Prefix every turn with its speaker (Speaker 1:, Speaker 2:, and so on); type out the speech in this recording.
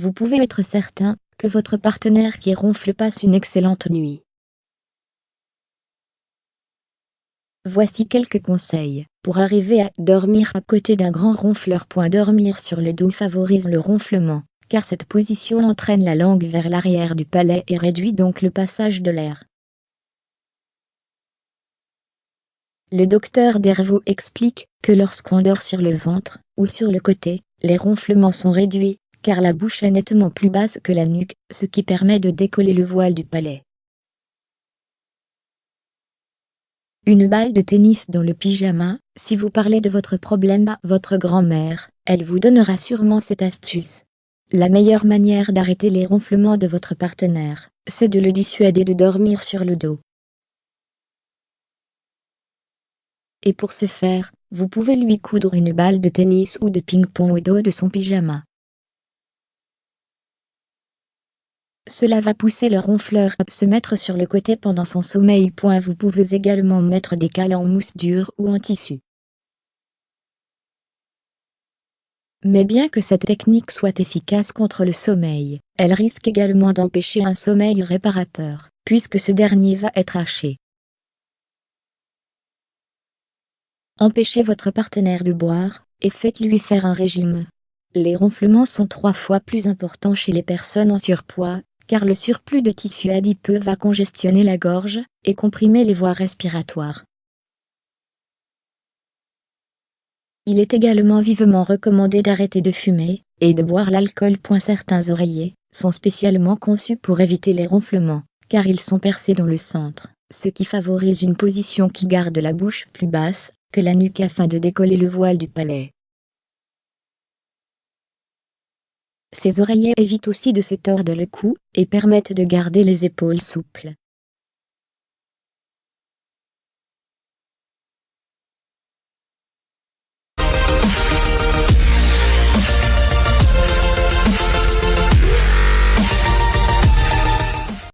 Speaker 1: vous pouvez être certain que votre partenaire qui ronfle passe une excellente nuit. Voici quelques conseils pour arriver à dormir à côté d'un grand ronfleur. Dormir sur le dos favorise le ronflement, car cette position entraîne la langue vers l'arrière du palais et réduit donc le passage de l'air. Le docteur Dervaux explique que lorsqu'on dort sur le ventre ou sur le côté, les ronflements sont réduits, car la bouche est nettement plus basse que la nuque, ce qui permet de décoller le voile du palais. Une balle de tennis dans le pyjama. Si vous parlez de votre problème à votre grand-mère, elle vous donnera sûrement cette astuce. La meilleure manière d'arrêter les ronflements de votre partenaire, c'est de le dissuader de dormir sur le dos. Et pour ce faire, vous pouvez lui coudre une balle de tennis ou de ping-pong au dos de son pyjama. Cela va pousser le ronfleur à se mettre sur le côté pendant son sommeil. Vous pouvez également mettre des cales en mousse dure ou en tissu. Mais bien que cette technique soit efficace contre le sommeil, elle risque également d'empêcher un sommeil réparateur, puisque ce dernier va être haché. Empêchez votre partenaire de boire, et faites-lui faire un régime. Les ronflements sont 3 fois plus importants chez les personnes en surpoids, car le surplus de tissu adipeux va congestionner la gorge et comprimer les voies respiratoires. Il est également vivement recommandé d'arrêter de fumer et de boire l'alcool. Certains oreillers sont spécialement conçus pour éviter les ronflements, car ils sont percés dans le centre, ce qui favorise une position qui garde la bouche plus basse que la nuque afin de décoller le voile du palais. Ces oreillers évitent aussi de se tordre le cou et permettent de garder les épaules souples.